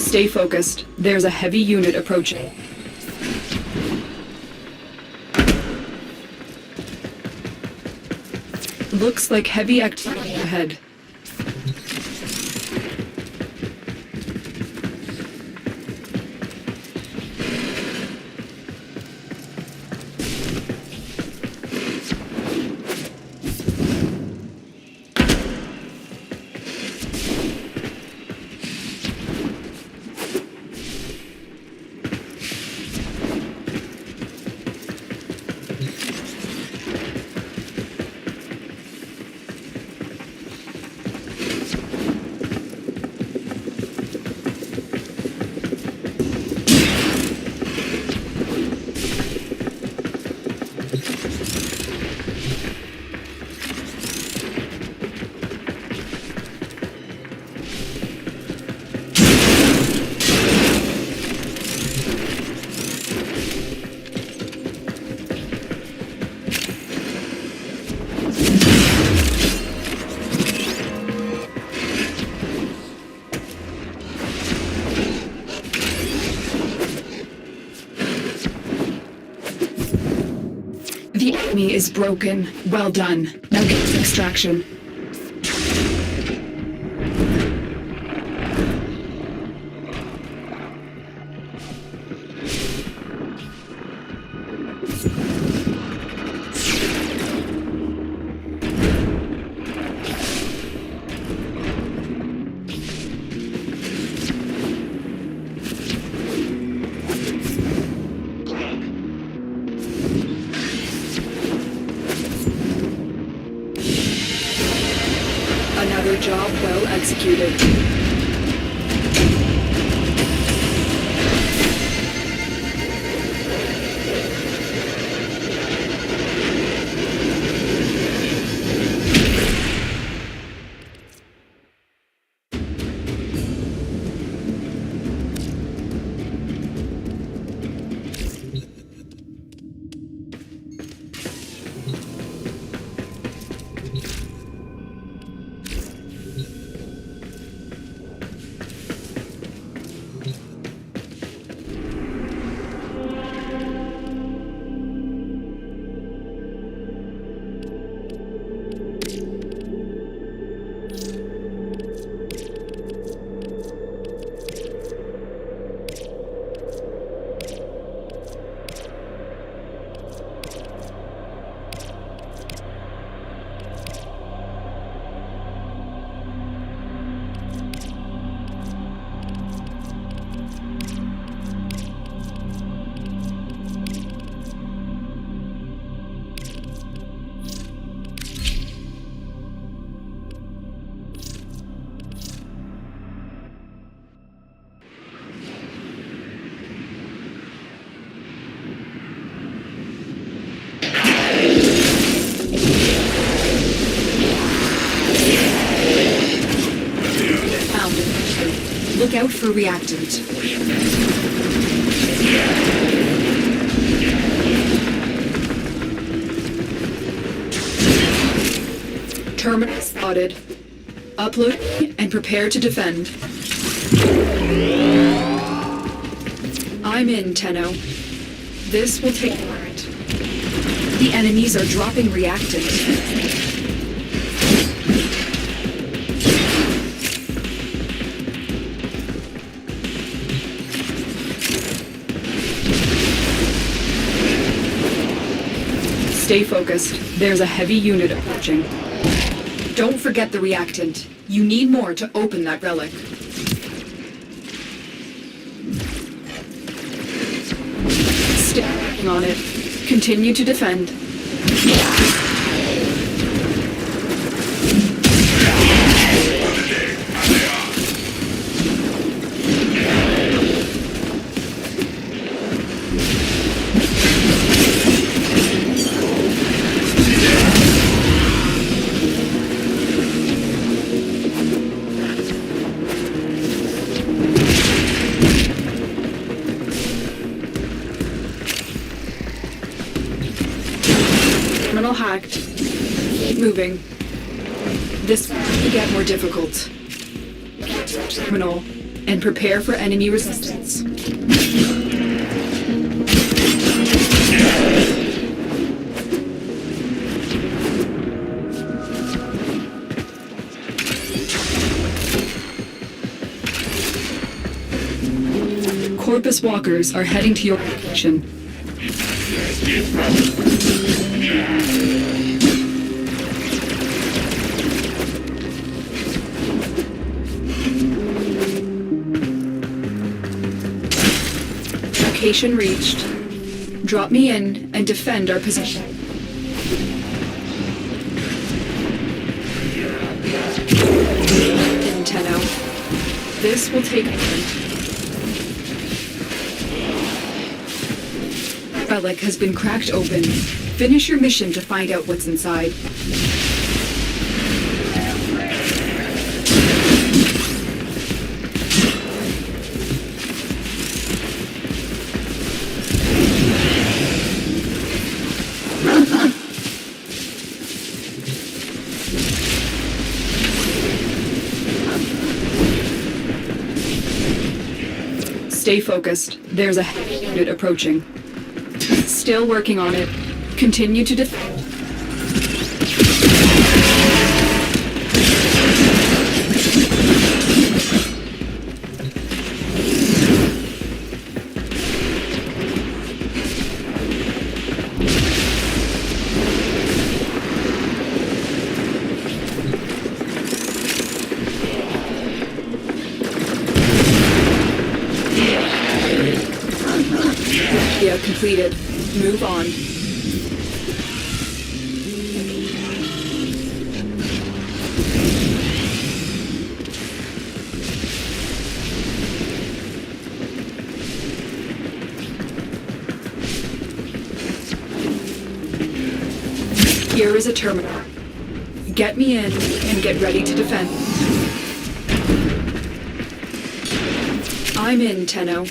Stay focused. There's a heavy unit approaching. Looks like heavy activity ahead. The enemy is broken. Well done. Now get to extraction. Another job well executed. Look out for reactant. Terminal spotted. Upload and prepare to defend. I'm in, Tenno. This will take a moment. The enemies are dropping reactant. Stay focused. There's a heavy unit approaching. Don't forget the reactant. You need more to open that relic. Stay working on it. Continue to defend. Terminal hacked. Keep moving. This will get more difficult. Get to the terminal and prepare for enemy resistance. Corpus walkers are heading to your location. Location reached. Drop me in and defend our position. Tenno. This will take a moment. Relic has been cracked open. Finish your mission to find out what's inside. Stay focused. There's a heavy unit approaching. Still working on it. Continue to defend. Yeah, completed. Move on. Here is a terminal. Get me in and get ready to defend. I'm in, Tenno.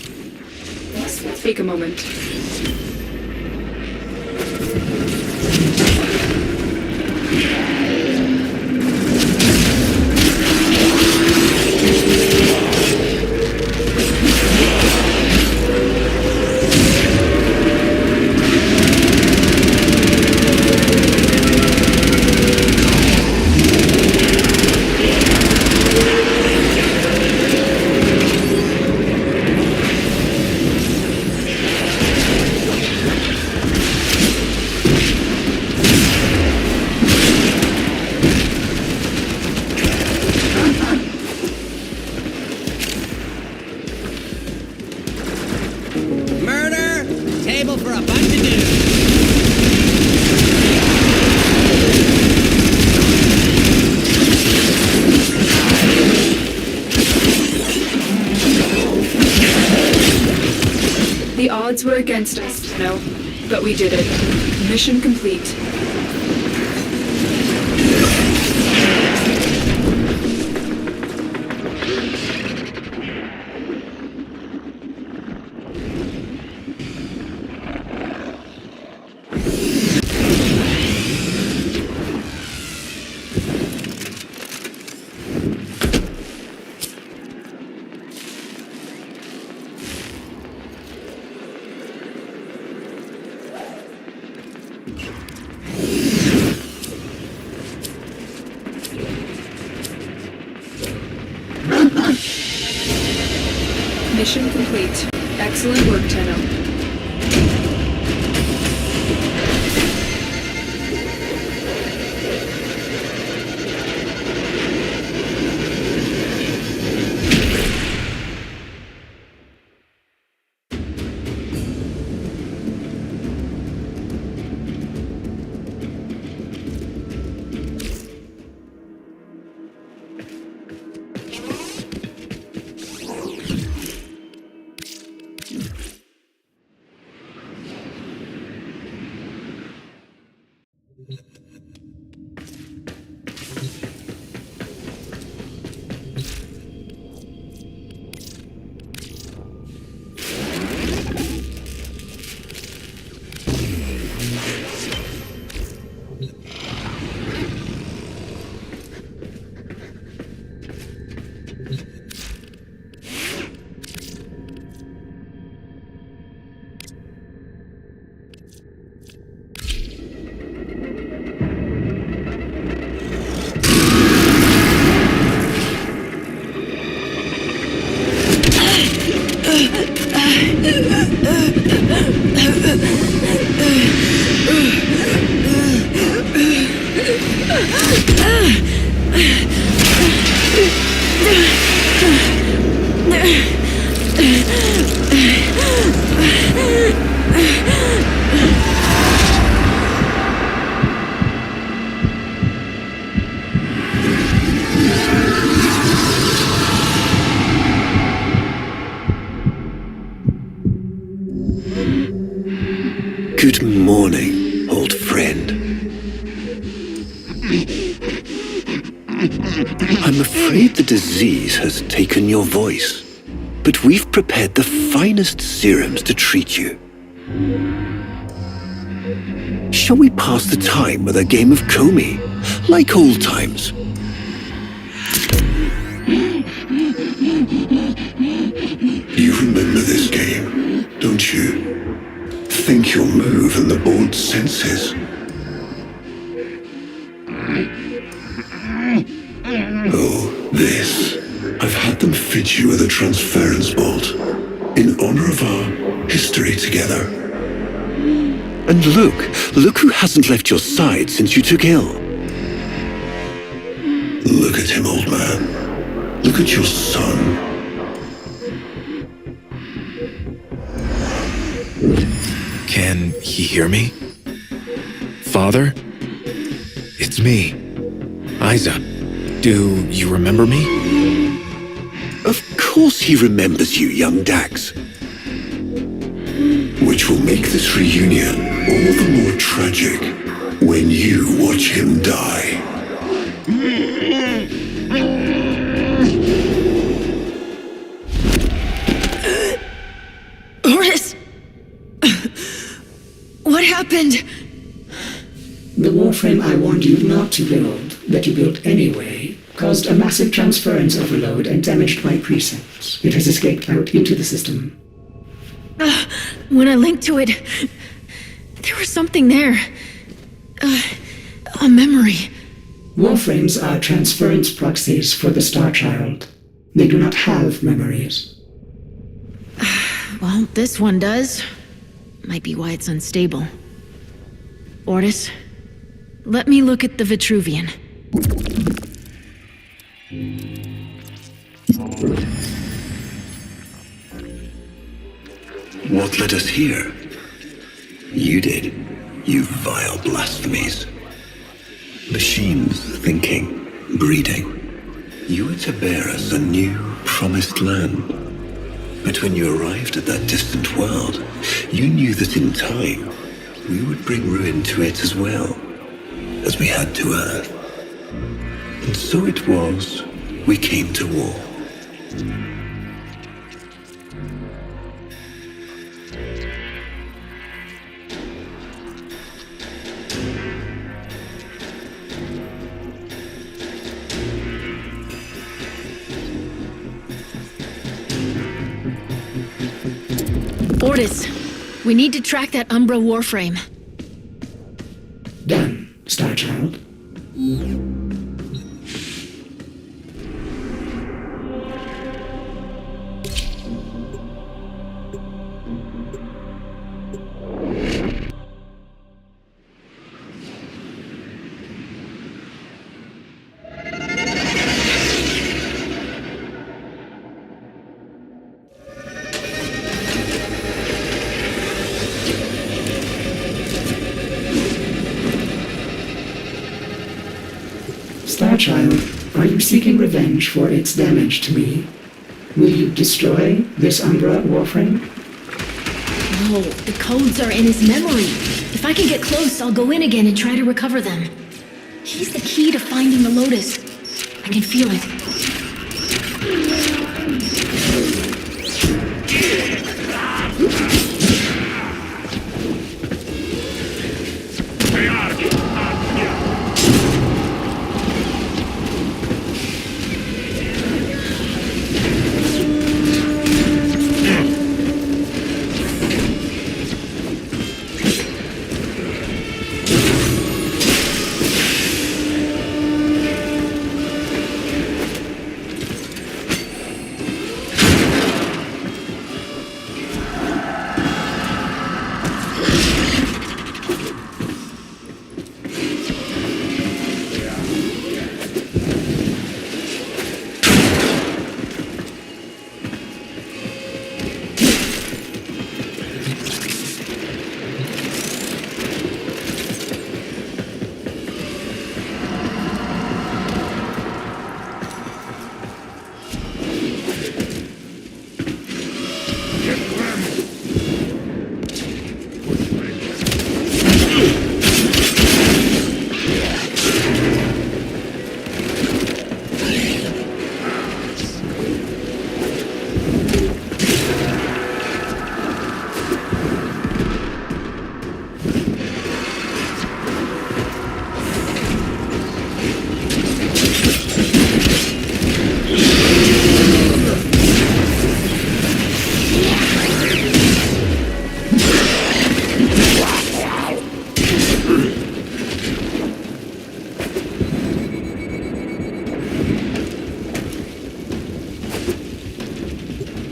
Take a moment. For a bunch of dudes. The odds were against us, no, but we did it. Mission complete. Mission complete. Excellent work, Tenno. Good morning, old friend. I'm afraid the disease has taken your voice, but we've prepared the finest serums to treat you. Shall we pass the time with a game of Comey, like old times? You remember this game, don't you? Think you'll move in the board's senses. Oh, this. I've had them fit you with a transference bolt in honor of our history together. And look who hasn't left your side since you took ill. Look at him, old man. Look at your son. Can he hear me? Father? It's me, Isa. Do you remember me? Of course he remembers you, young Dax. Which will make this reunion all the more tragic when you watch him die. Horace! What happened? The Warframe I warned you not to build, that you built anyway, caused a massive transference overload and damaged my precepts. It has escaped out into the system. When I linked to it, there was something there. A memory. Warframes are transference proxies for the Star Child. They do not have memories. Well, this one does. Might be why it's unstable. Ortis, let me look at the Vitruvian. What led us here? You did, you vile blasphemies. Machines thinking, breeding. You were to bear us a new, promised land. But when you arrived at that distant world, you knew that in time, we would bring ruin to it as well, as we had to Earth. And so it was, we came to war. Ortis, we need to track that Umbra Warframe. Done, Star Child. Starchild, are you seeking revenge for its damage to me? Will you destroy this Umbra Warframe? No, the codes are in his memory. If I can get close, I'll go in again and try to recover them. He's the key to finding the Lotus. I can feel it.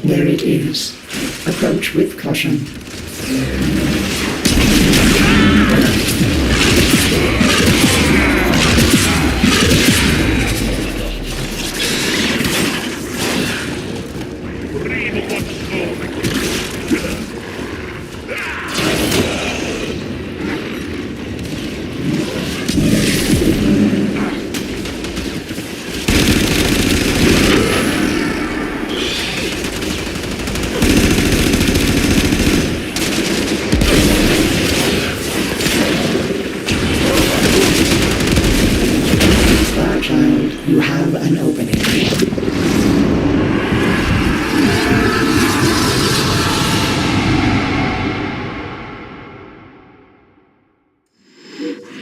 There it is. Approach with caution. Starchild, you have an opening.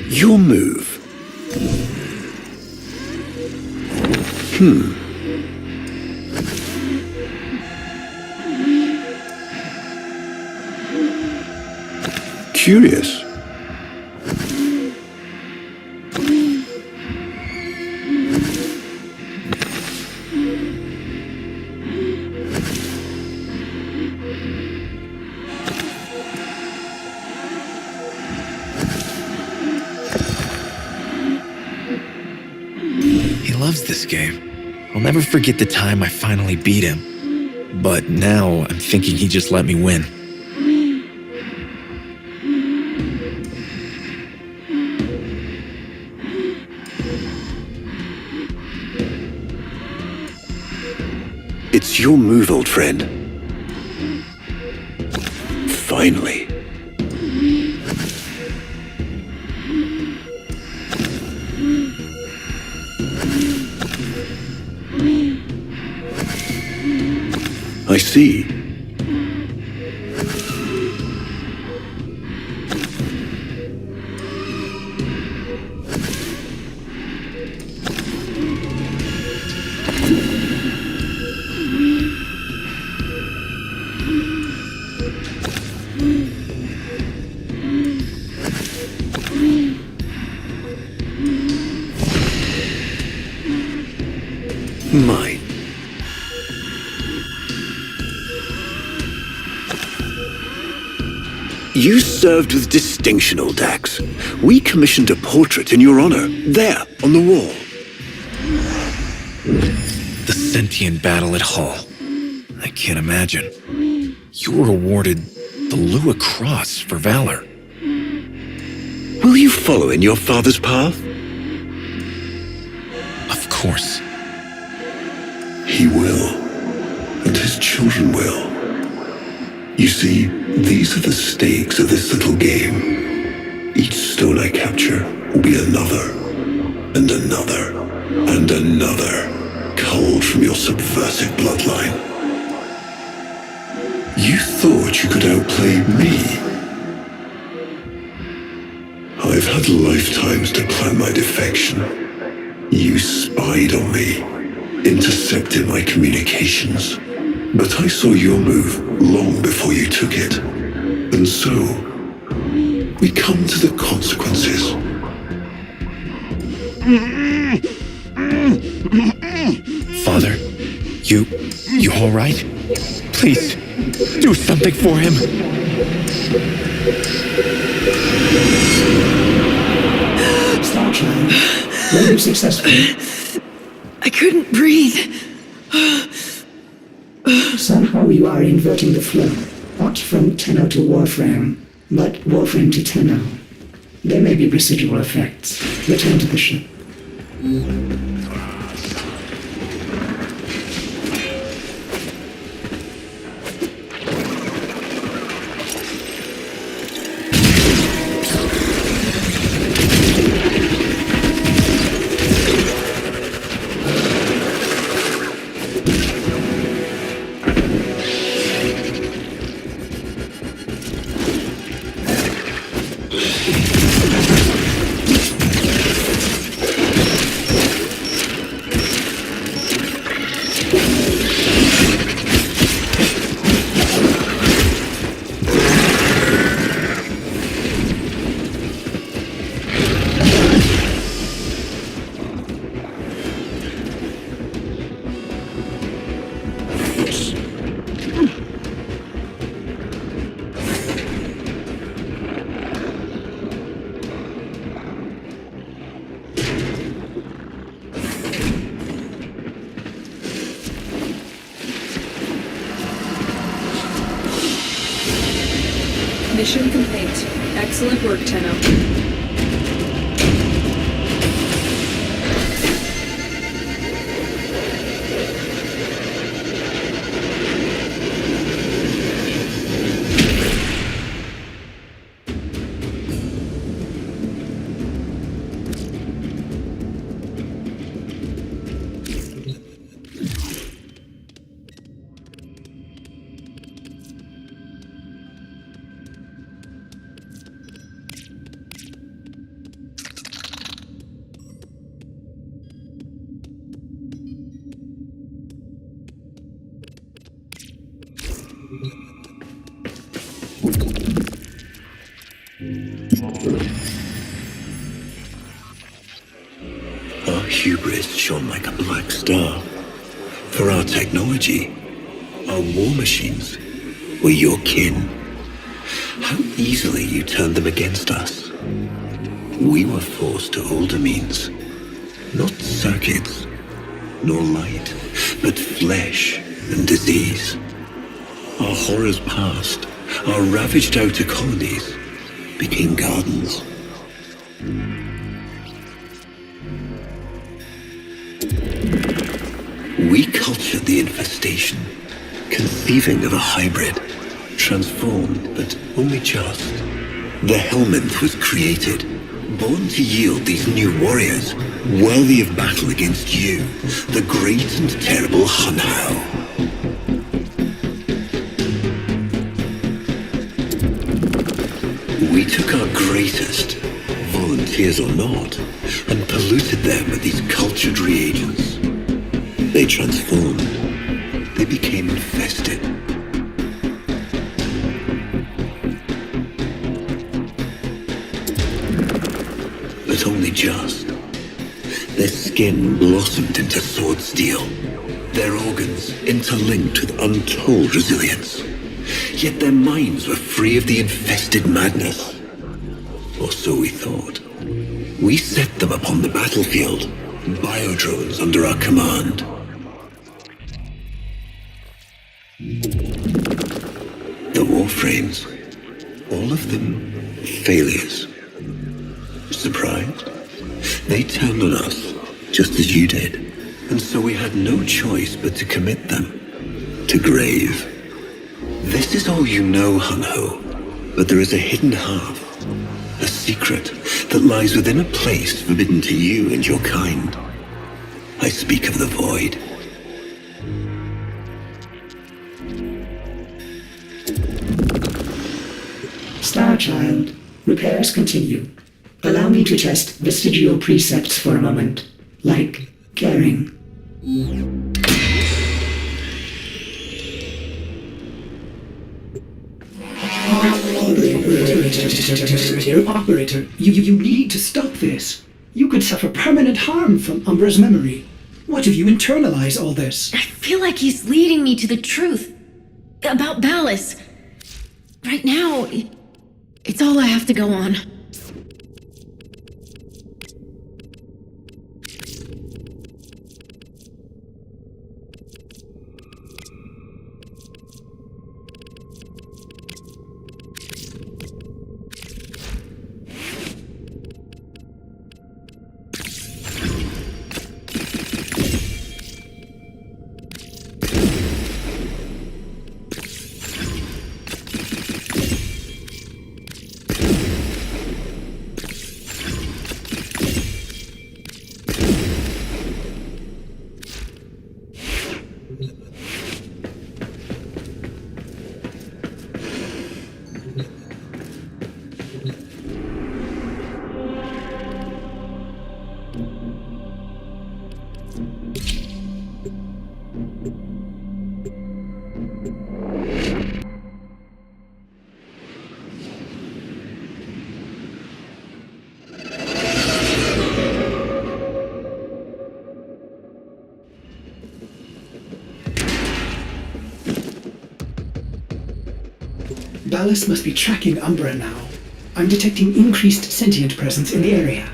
Your move. Curious. He loves this game. I'll never forget the time I finally beat him. But now I'm thinking he just let me win. It's your move, old friend. Finally. I see. Mine. You served with distinction, old Dax. We commissioned a portrait in your honor, there, on the wall. The sentient battle at Hull. I can't imagine. You were awarded the Lua Cross for valor. Will you follow in your father's path? Of course. He will, and his children will. You see, these are the stakes of this little game. Each stone I capture will be another, and another, and another, culled from your subversive bloodline. You thought you could outplay me? I've had lifetimes to plan my defection. You spied on me, intercepted my communications. But I saw your move long before you took it. And so, we come to the consequences. Father, you all right? Please, do something for him. Starchild, were you successful? I couldn't breathe. Somehow you are inverting the flow, not from Tenno to Warframe, but Warframe to Tenno. There may be residual effects. Return to the ship. Mission complete. Excellent work, Tenno. Our hubris shone like a black star. For our technology, our war machines were your kin. How easily you turned them against us. We were forced to older means. Not circuits, nor light, but flesh and disease. Our horrors passed. Our ravaged outer colonies became gardens. We cultured the infestation, conceiving of a hybrid, transformed, but only just. The Helminth was created, born to yield these new warriors, worthy of battle against you, the great and terrible Hunhow. We took our greatest, volunteers or not, and polluted them with these cultured reagents. They transformed. They became infested. But only just. Their skin blossomed into sword steel. Their organs interlinked with untold resilience. Yet their minds were free of the infested madness. Or so we thought. We set them upon the battlefield, biodrones under our command. The Warframes, all of them failures. Surprised? They turned on us, just as you did, and so we had no choice but to commit them to grave. This is all you know, Hunho, but there is a hidden half, a secret that lies within a place forbidden to you and your kind. I speak of the Void. Starchild, repairs continue. Allow me to test vestigial precepts for a moment, like caring. Operator, you need to stop this. You could suffer permanent harm from Umbra's memory. What if you internalize all this? I feel like he's leading me to the truth. About Ballas. Right now, it's all I have to go on. Ballas must be tracking Umbra now. I'm detecting increased sentient presence in the area.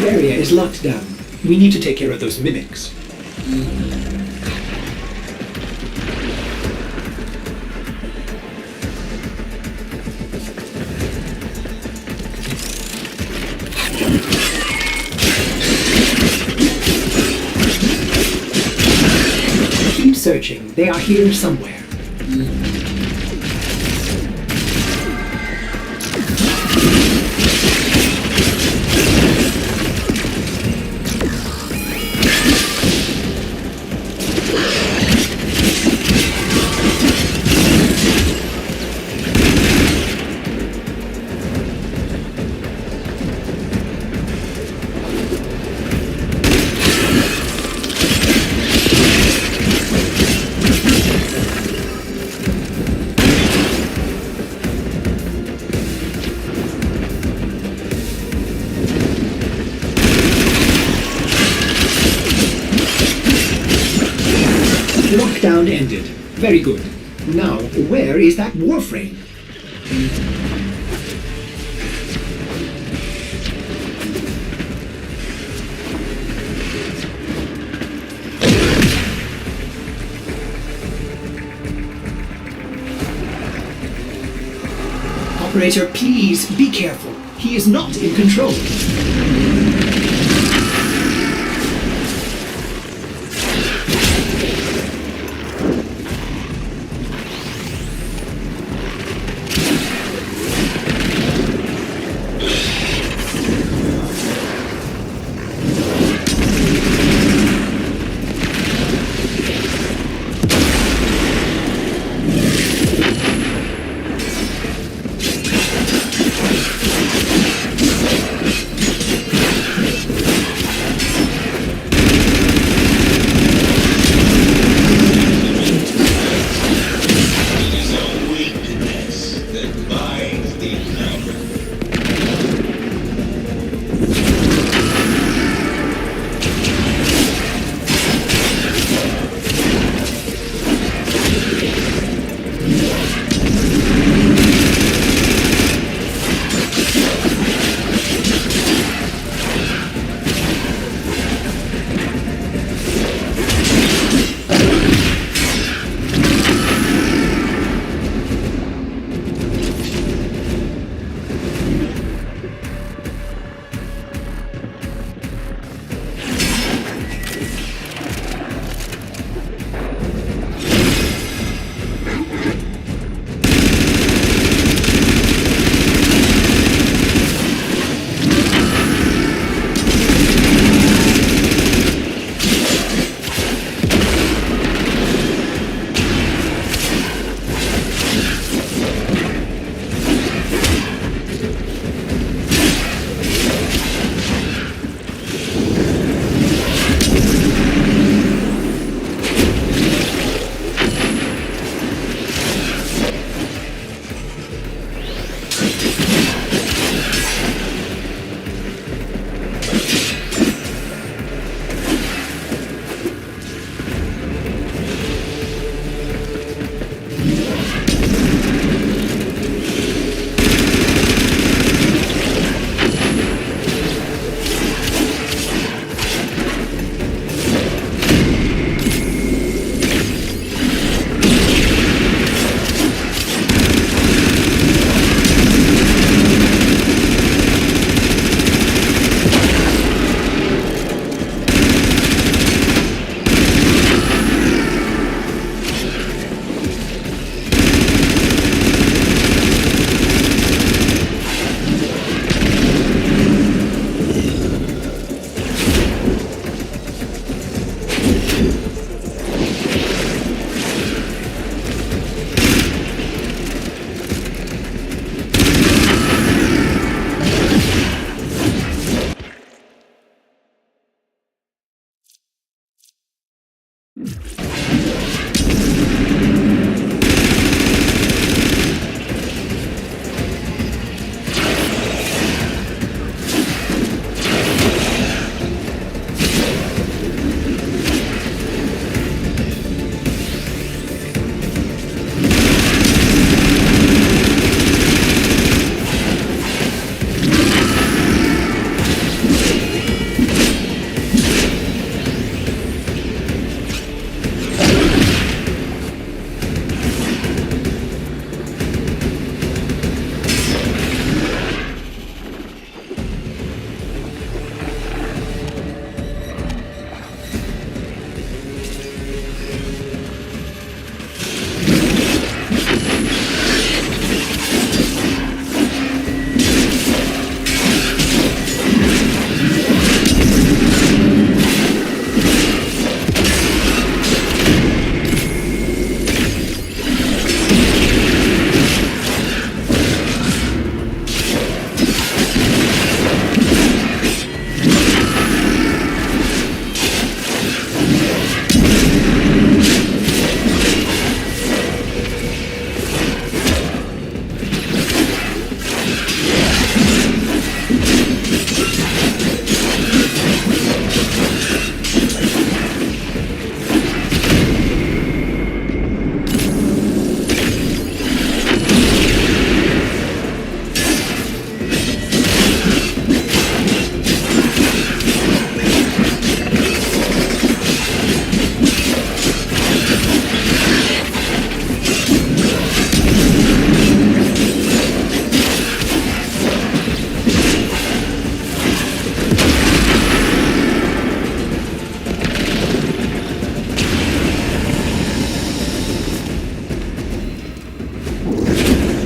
area is locked down. We need to take care of those mimics. Keep searching. They are here somewhere. Lockdown ended. Very good. Now, where is that Warframe? Operator, please be careful. He is not in control.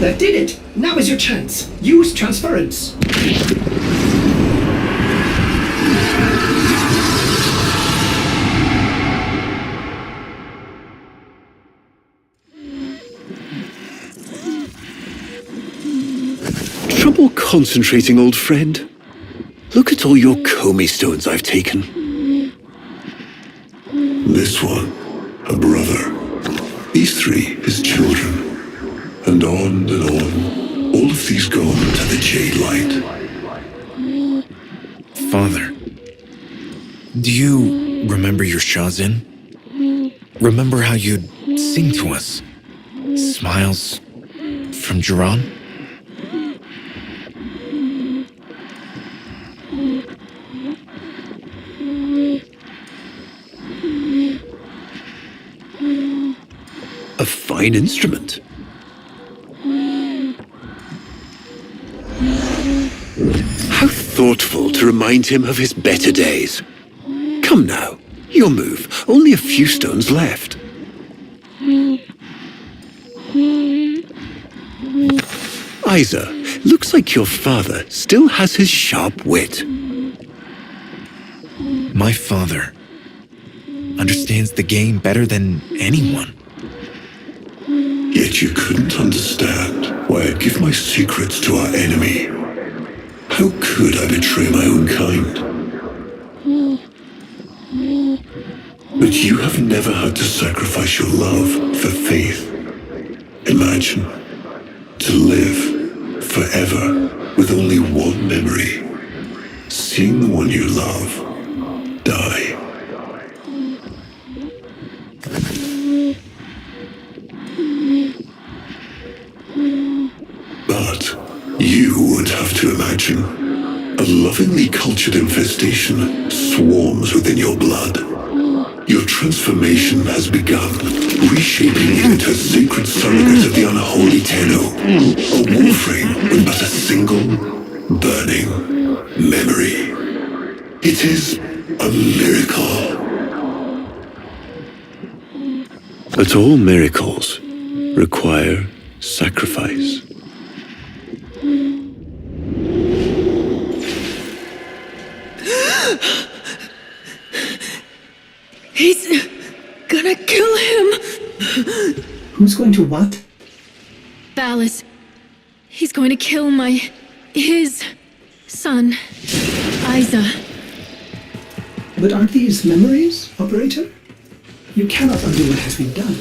That did it! Now is your chance. Use transference. Trouble concentrating, old friend? Look at all your Comey stones I've taken. This one, a brother. These three, his children. And on, all of these gone to the Jade Light. Father, do you remember your Shazin? Remember how you'd sing to us? Smiles from Jiran? A fine instrument. How thoughtful to remind him of his better days. Come now, your move. Only a few stones left. Isa, looks like your father still has his sharp wit. My father understands the game better than anyone. Yet you couldn't understand why I'd give my secrets to our enemy. How could I betray my own kind? But you have never had to sacrifice your love for faith. Imagine to live forever with only one memory. Seeing the one you love die. But you would have to imagine a lovingly cultured infestation swarms within your blood. Your transformation has begun, reshaping you into a sacred surrogate of the unholy Tenno. A Warframe with but a single, burning memory. It is a miracle. But all miracles require sacrifice. He's gonna kill him! Who's going to what? Ballas. He's going to kill his son, Isa. But aren't these memories, Operator? You cannot undo what has been done.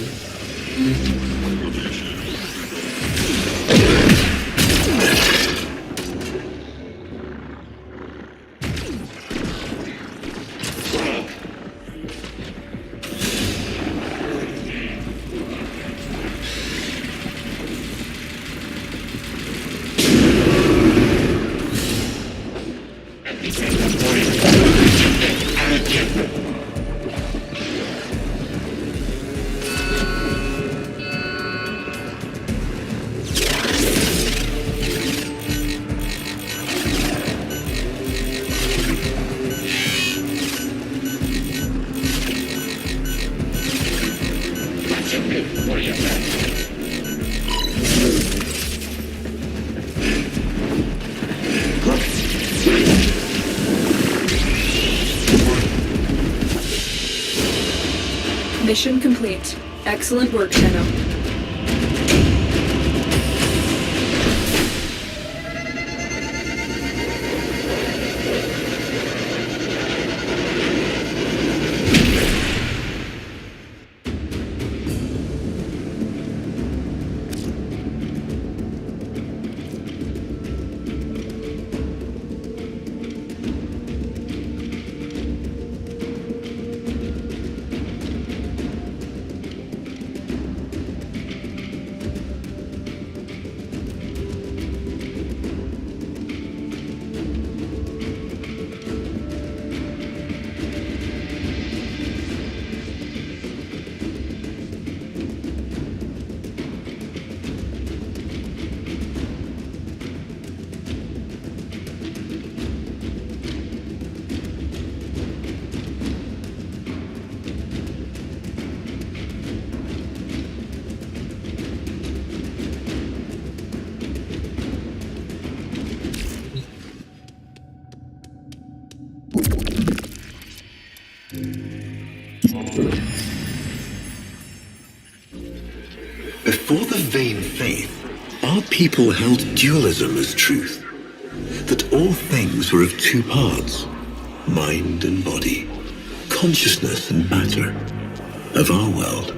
Mission complete. Excellent work, Tenno. Before the vain faith, our people held dualism as truth. That all things were of two parts, mind and body, consciousness and matter, of our world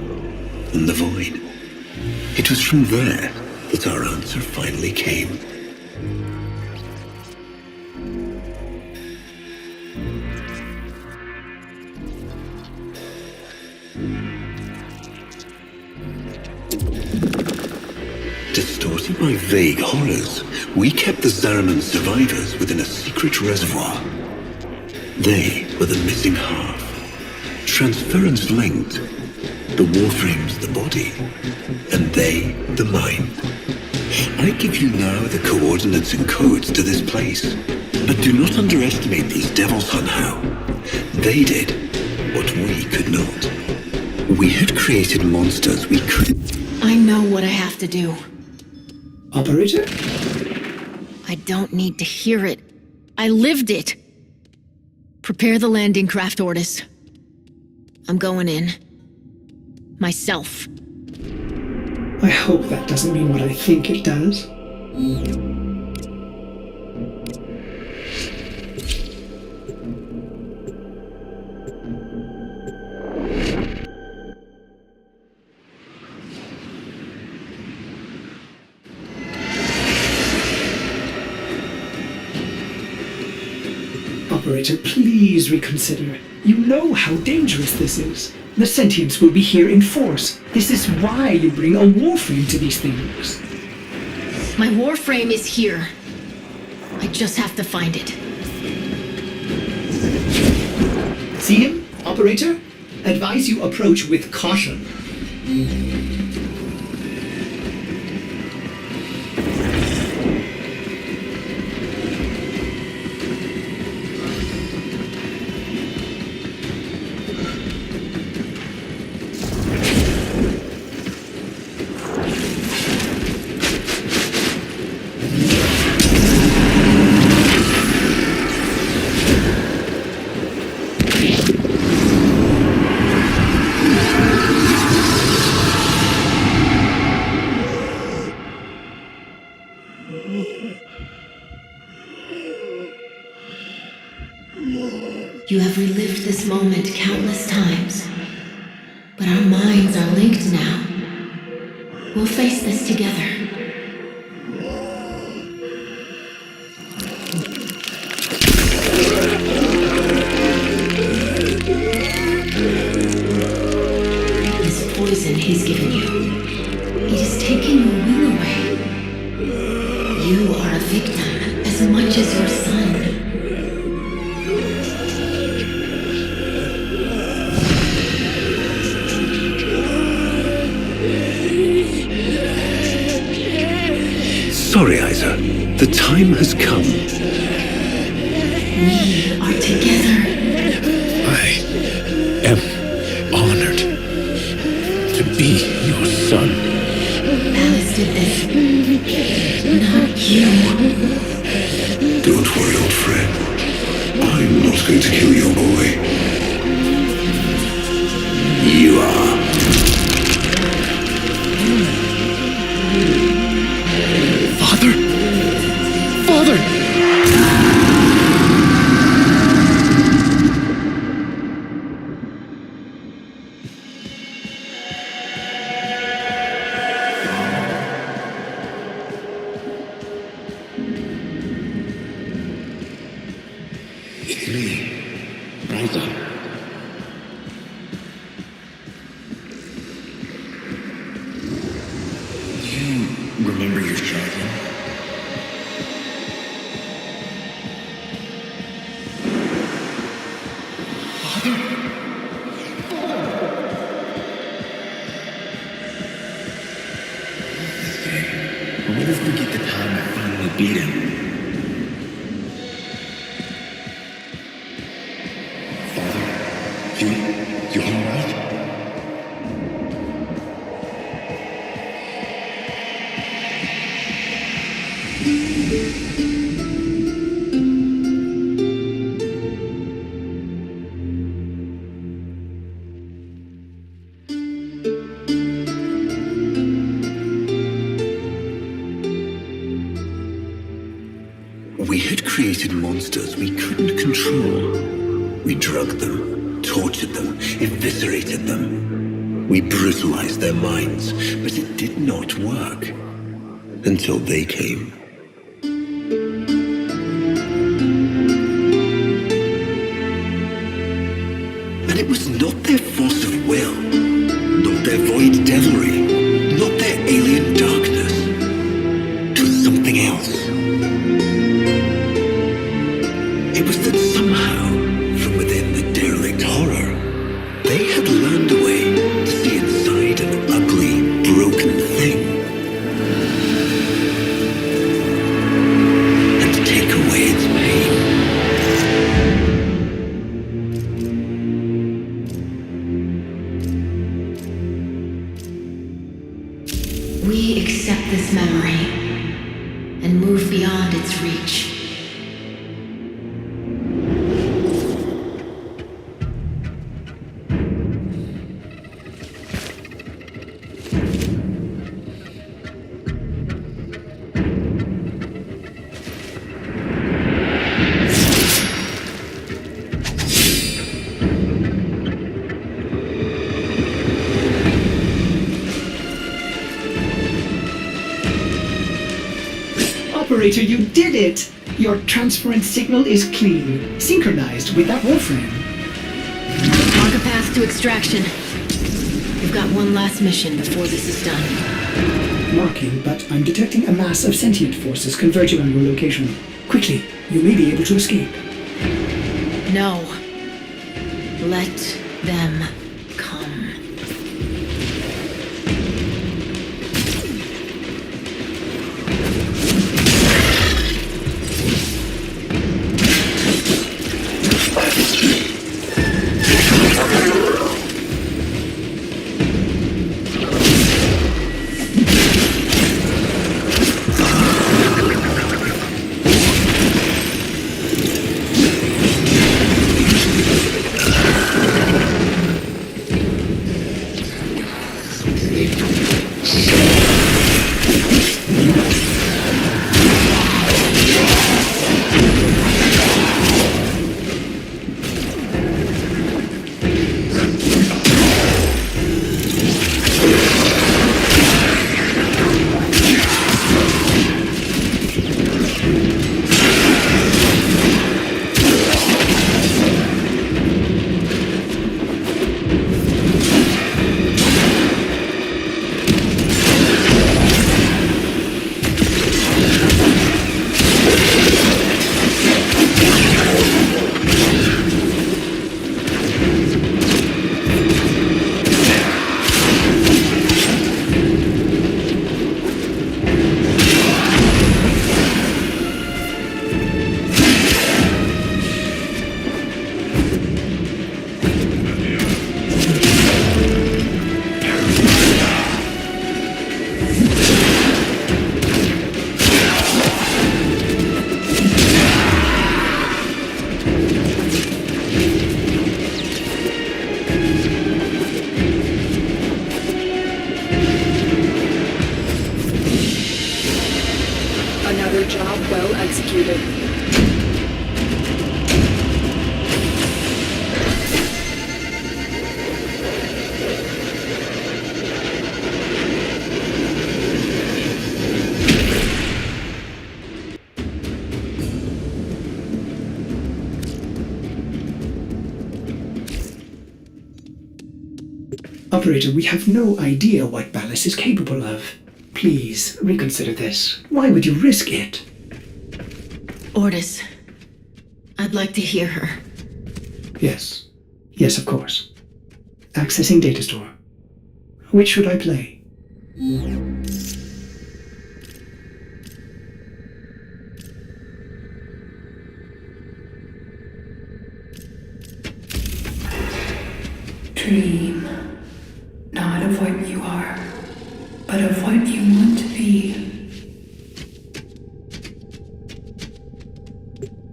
and the void. It was from there that our answer finally came. Distorted by vague horrors, we kept the Zariman survivors within a secret reservoir. They were the missing half. Transference linked. The Warframe's the body, and they the mind. I give you now the coordinates and codes to this place, but do not underestimate these devils on how. They did what we could not. We had created monsters we could. I know what I have to do. Operator? I don't need to hear it. I lived it. Prepare the landing craft, Ordis. I'm going in. Myself. I hope that doesn't mean what I think it does. Operator, please reconsider. You know how dangerous this is. The sentients will be here in force. This is why you bring a Warframe to these things. My Warframe is here. I just have to find it. See him, Operator? Advise you approach with caution. You have relived this moment countless times, but our minds are linked now. We'll face this together. This poison he's given you, it is taking your will away. You are a victim as much as your son. Sorry, Isa. The time has come. We are together. I am honored to be your son. Alice did this. Not you. Don't worry, old friend. I'm not going to kill your boy. You are. Father? Father! It's me, Ryza. Do you remember your childhood? I'll never forget the time I finally beat him. Father, you alright? monsters we couldn't control. We drugged them, tortured them, eviscerated them. We brutalized their minds, but it did not work. Until they came. And it was not their force of will, not their void devilry, not their alien darkness. It was something else. It was that somehow, from within the derelict horror, they had learned a way to see inside an ugly, broken thing. And to take away its pain. We accept this memory and move beyond its reach. Operator, you did it! Your transference signal is clean, synchronized with that Warframe. Mark a path to extraction. We've got one last mission before this is done. Marking, but I'm detecting a mass of sentient forces converging on your location. Quickly, you may be able to escape. No. Let them come. Another job well executed. Operator, we have no idea what Ballas is capable of. Please, reconsider this. Why would you risk it? Ordis. I'd like to hear her. Yes. Yes, of course. Accessing data store. Which should I play? Dream, not of what you are, but of what you want to be.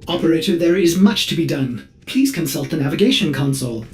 Operator, there is much to be done. Please consult the navigation console.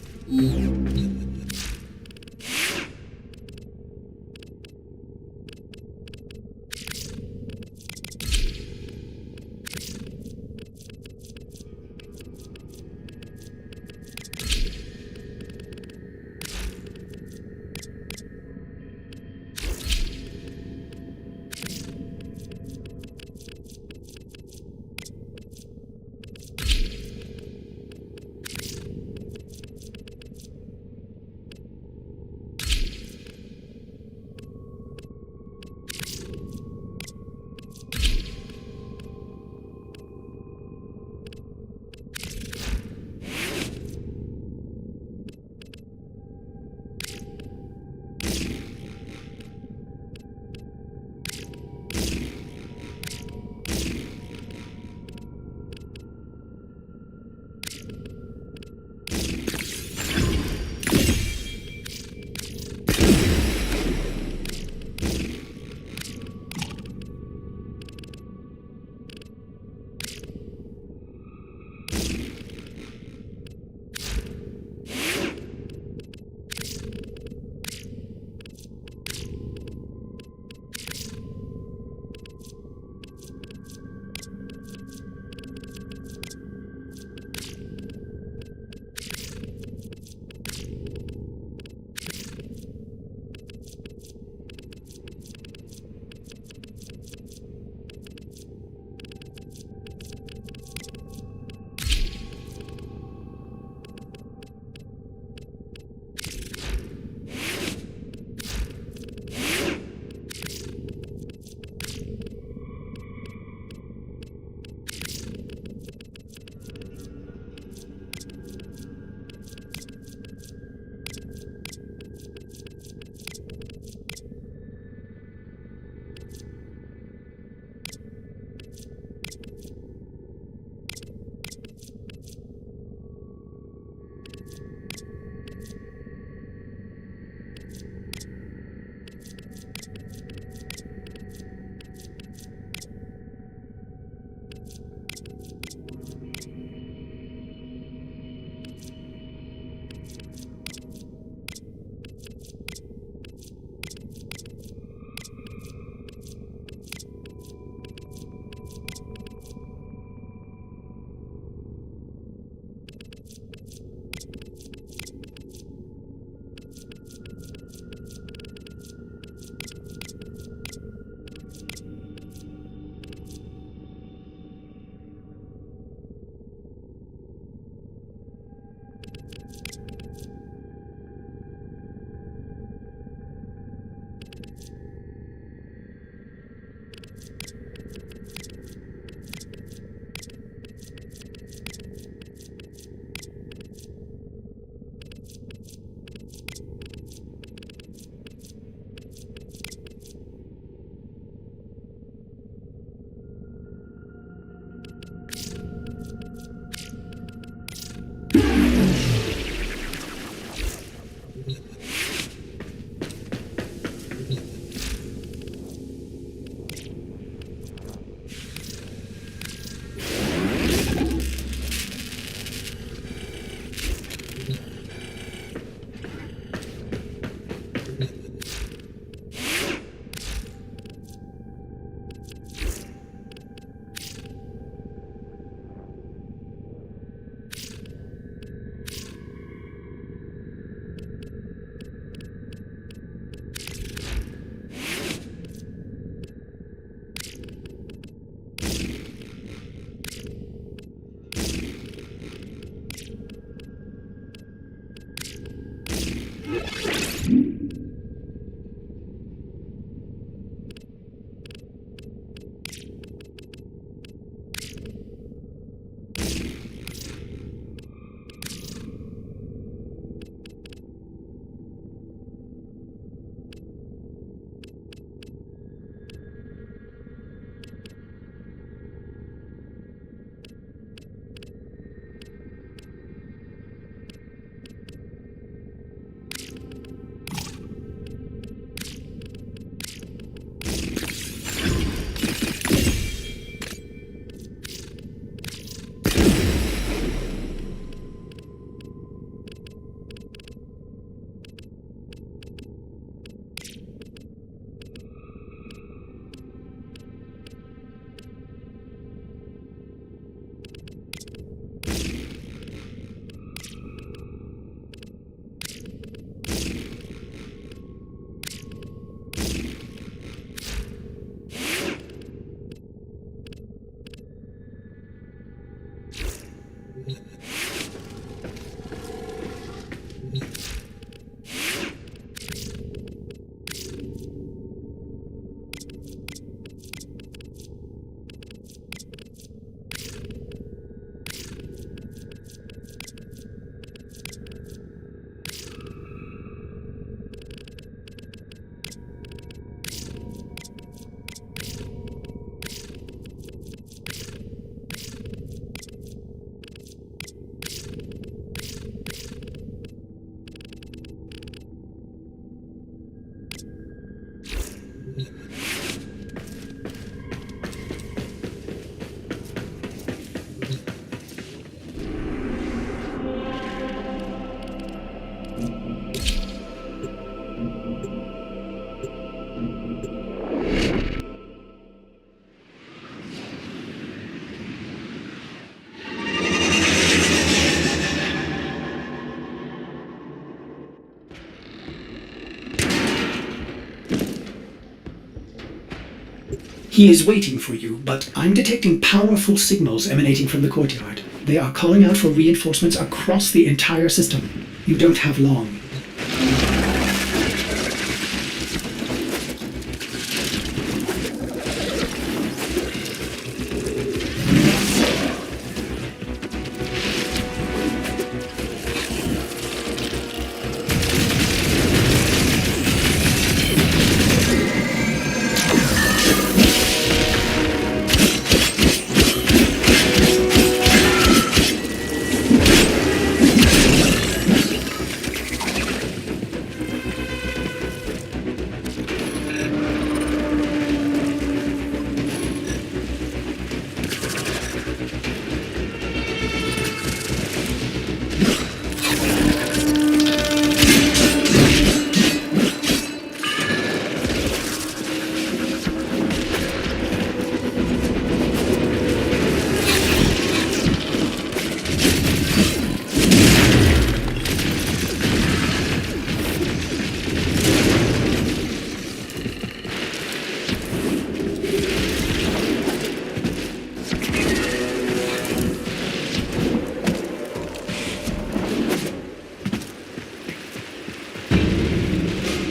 He is waiting for you, but I'm detecting powerful signals emanating from the courtyard. They are calling out for reinforcements across the entire system. You don't have long.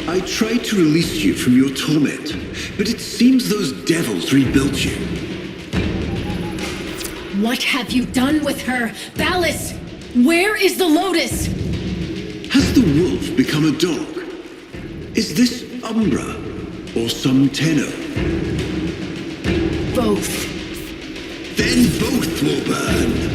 I tried to release you from your torment, but it seems those devils rebuilt you. What have you done with her? Ballas! Where is the Lotus? Has the wolf become a dog? Is this Umbra or some Tenno? Both. Then both will burn.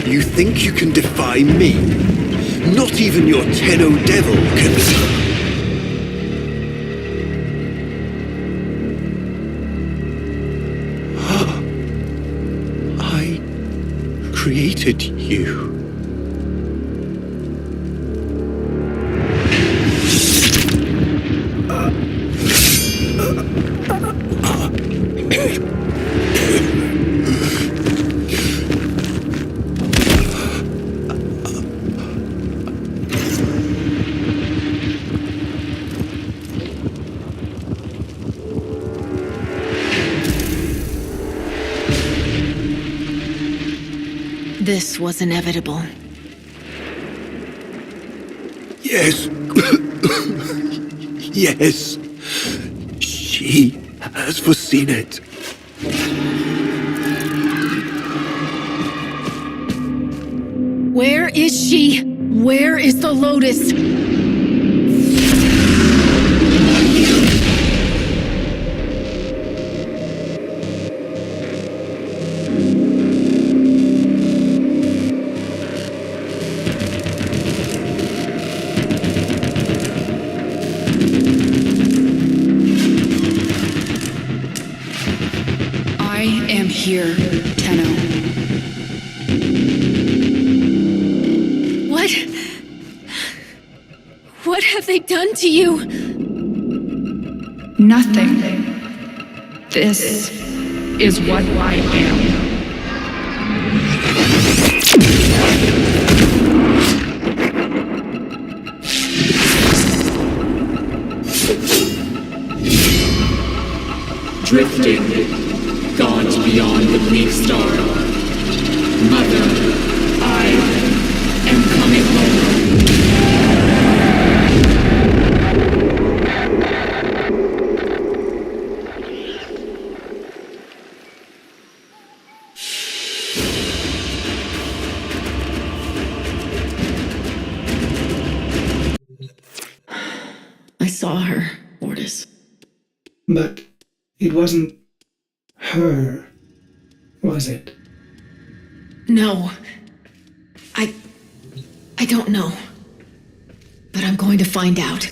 You think you can defy me? Not even your Tenno devil can. I created you. This was inevitable. Yes. Yes. She has foreseen it. Where is she? Where is the Lotus? I am here, Tenno. What have they done to you? Nothing. This is what I am. drifting, gone beyond the bleak star. Mother, I am coming home. I saw her, Mortis. But it wasn't her, was it? No. I don't know. But I'm going to find out.